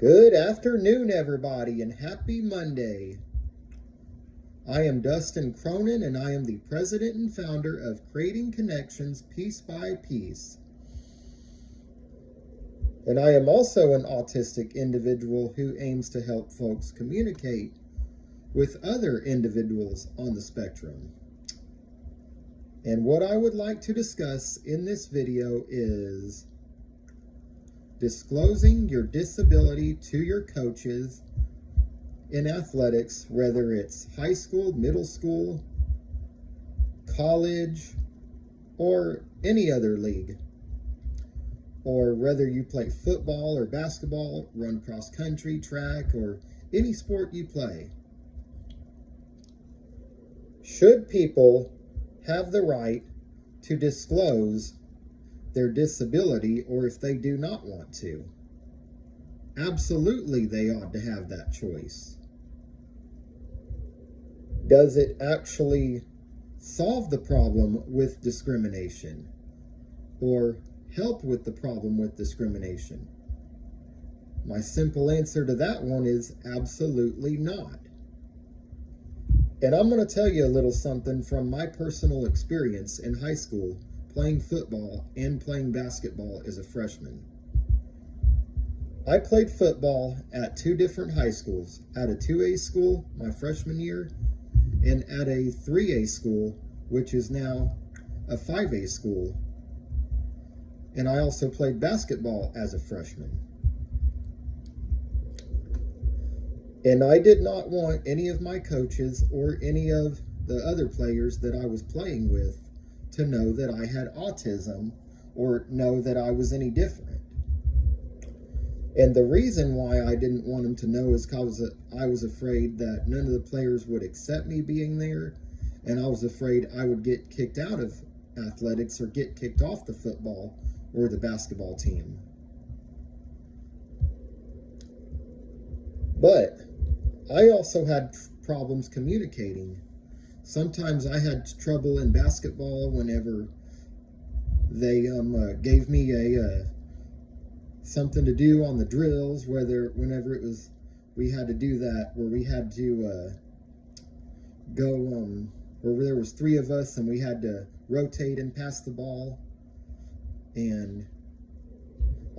Good afternoon, everybody, and happy Monday. I am Dustin Cronin, and I am the president and founder of Creating Connections Piece by Piece. And I am also an autistic individual who aims to help folks communicate with other individuals on the spectrum. And what I would like to discuss in this video is disclosing your disability to your coaches in athletics, whether it's high school, middle school, college, or any other league, or whether you play football or basketball, run cross country, track, or any sport you play. Should people have the right to disclose their disability, or if they do not want to? Absolutely, they ought to have that choice. Does it actually solve the problem with discrimination, or help with the problem with discrimination? My simple answer to that one is absolutely not. And I'm going to tell you a little something from my personal experience in high school playing football and playing basketball as a freshman. I played football at two different high schools, at a 2A school my freshman year and at a 3A school, which is now a 5A school. And I also played basketball as a freshman. And I did not want any of my coaches or any of the other players that I was playing with to know that I had autism or know that I was any different. And the reason why I didn't want them to know is because I was afraid that none of the players would accept me being there, and I was afraid I would get kicked out of athletics or get kicked off the football or the basketball team. But I also had problems communicating. Sometimes I had trouble in basketball whenever they gave me something to do on the drills, whenever it was we had to do that, where we had to go where there was three of us and we had to rotate and pass the ball, and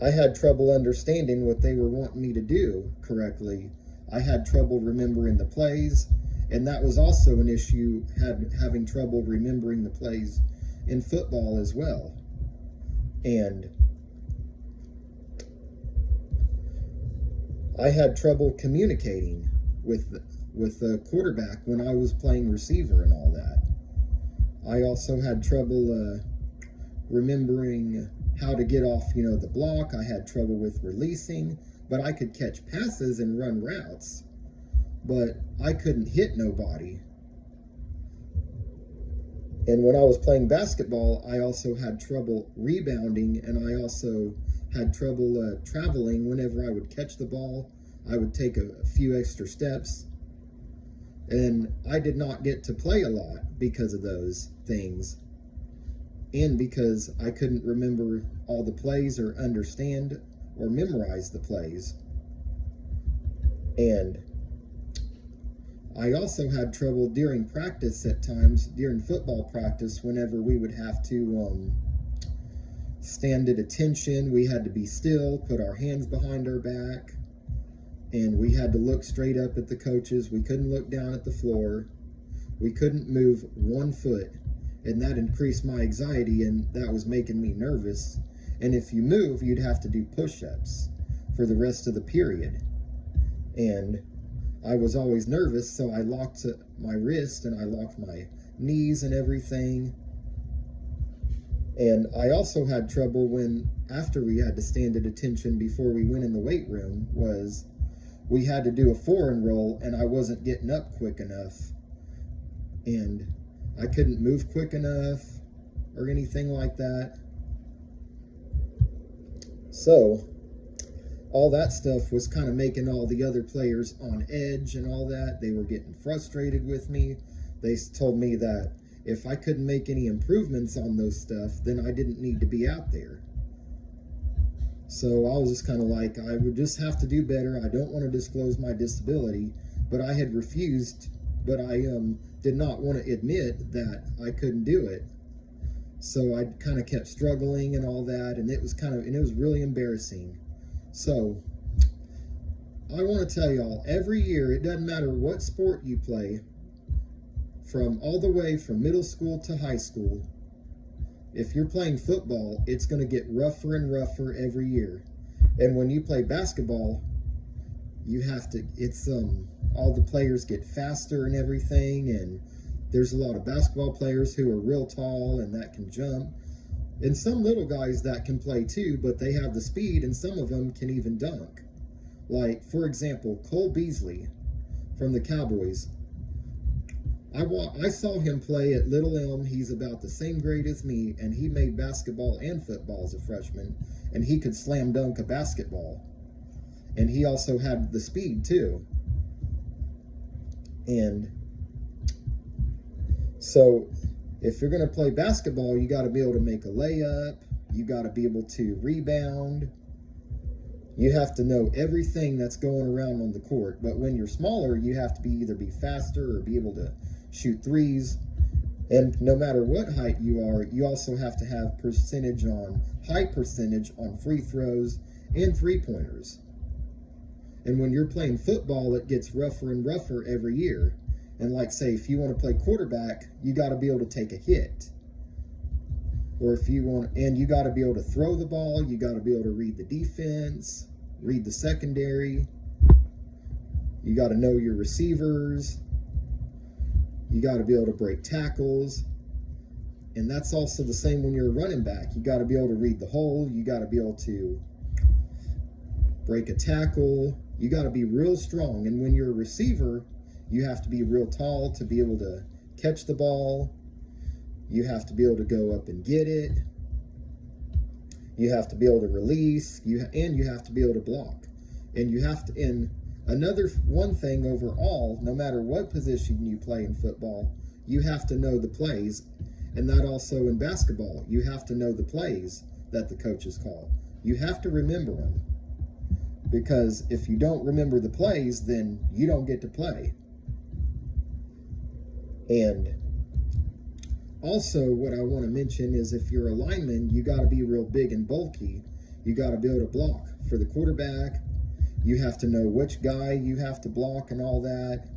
I had trouble understanding what they were wanting me to do correctly. I had trouble remembering the plays, and that was also an issue, having trouble remembering the plays in football as well. And I had trouble communicating with the quarterback when I was playing receiver and all that. I also had trouble remembering how to get off, the block. I had trouble with releasing, but I could catch passes and run routes, but I couldn't hit nobody. And when I was playing basketball, I also had trouble rebounding, and I also had trouble traveling. Whenever I would catch the ball, I would take a few extra steps, and I did not get to play a lot because of those things, and because I couldn't remember all the plays or understand or memorize the plays. And I also had trouble during practice at times, during football practice, whenever we would have to stand at attention. We had to be still, put our hands behind our back, and we had to look straight up at the coaches. We couldn't look down at the floor. We couldn't move one foot, and that increased my anxiety, and that was making me nervous. And if you move, you'd have to do push-ups for the rest of the period. And I was always nervous, so I locked my wrist and I locked my knees and everything. And I also had trouble after we had to stand at attention before we went in the weight room, was we had to do a foreign roll, and I wasn't getting up quick enough. And I couldn't move quick enough or anything like that. So all that stuff was kind of making all the other players on edge and all that. They were getting frustrated with me. They told me that if I couldn't make any improvements on those stuff, then I didn't need to be out there. So I was just kind of like, I would just have to do better. I don't want to disclose my disability, but I had refused, but I did not want to admit that I couldn't do it. So I kind of kept struggling and all that, and it was really embarrassing. So I want to tell y'all, every year, it doesn't matter what sport you play, from all the way from middle school to high school, if you're playing football, it's going to get rougher and rougher every year. And when you play basketball, all the players get faster and everything, and there's a lot of basketball players who are real tall and that can jump, and some little guys that can play too, but they have the speed, and some of them can even dunk. Like, for example, Cole Beasley from the Cowboys. I saw him play at Little Elm. He's about the same grade as me, and he made basketball and football as a freshman, and he could slam dunk a basketball. And he also had the speed too. And so if you're going to play basketball, you got to be able to make a layup. You got to be able to rebound. You have to know everything that's going around on the court. But when you're smaller, you have to either be faster or be able to shoot threes. And no matter what height you are, you also have to have high percentage on free throws and three-pointers. And when you're playing football, it gets rougher and rougher every year. And like, say, if you want to play quarterback, you got to be able to take a hit. Or you got to be able to throw the ball, you got to be able to read the defense, read the secondary. You got to know your receivers. You got to be able to break tackles. And that's also the same when you're a running back. You got to be able to read the hole. You got to be able to break a tackle. You got to be real strong. And when you're a receiver, you have to be real tall to be able to catch the ball. You have to be able to go up and get it. You have to be able to release. And you have to be able to block. And another one thing overall, no matter what position you play in football, you have to know the plays. And that also in basketball, you have to know the plays that the coaches call. You have to remember them. Because if you don't remember the plays, then you don't get to play. And also, what I want to mention is if you're a lineman, you got to be real big and bulky. You got to be able to block. For the quarterback, you have to know which guy you have to block and all that.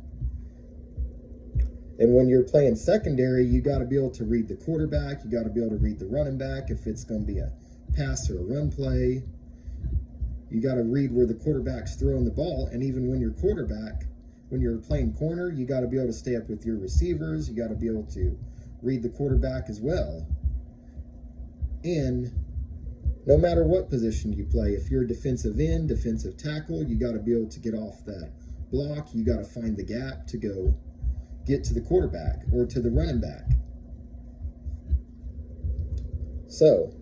And when you're playing secondary, you got to be able to read the quarterback. You got to be able to read the running back if it's going to be a pass or a run play. You got to read where the quarterback's throwing the ball. And even when you're playing corner, you got to be able to stay up with your receivers. You got to be able to read the quarterback as well. And no matter what position you play, if you're a defensive end, defensive tackle, you got to be able to get off that block. You got to find the gap to go get to the quarterback or to the running back. So,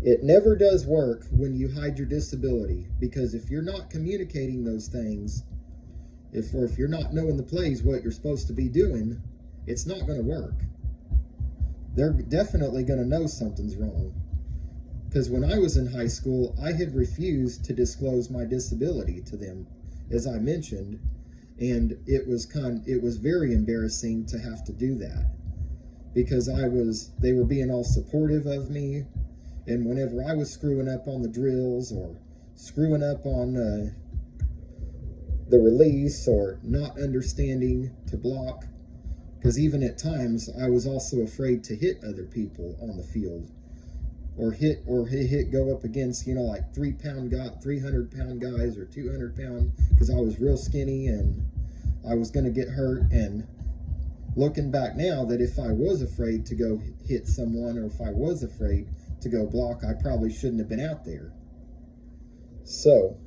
it never does work when you hide your disability, because if you're not communicating those things, if you're not knowing the plays, what you're supposed to be doing, it's not going to work. They're definitely going to know something's wrong. Because when I was in high school, I had refused to disclose my disability to them, as I mentioned, and it was very embarrassing to have to do that, because they were being all supportive of me, and whenever I was screwing up on the drills or screwing up on the release or not understanding to block, because even at times I was also afraid to hit other people on the field, or go up against like 300-pound guys or 200-pound, because I was real skinny and I was going to get hurt. And looking back now, that if I was afraid to go hit someone, or if I was afraid to go block, I probably shouldn't have been out there. So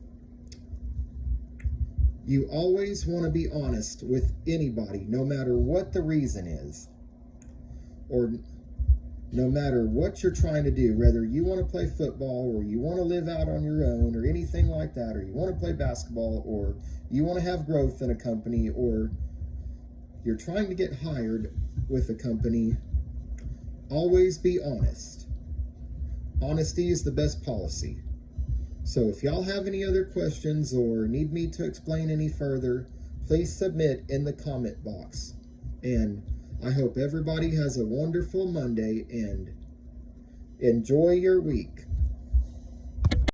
you always want to be honest with anybody, no matter what the reason is, or no matter what you're trying to do, whether you want to play football, or you want to live out on your own, or anything like that, or you want to play basketball, or you want to have growth in a company, or you're trying to get hired with a company. Always be honest. honesty is the best policy. So if y'all have any other questions or need me to explain any further, please submit in the comment box. And I hope everybody has a wonderful Monday and enjoy your week.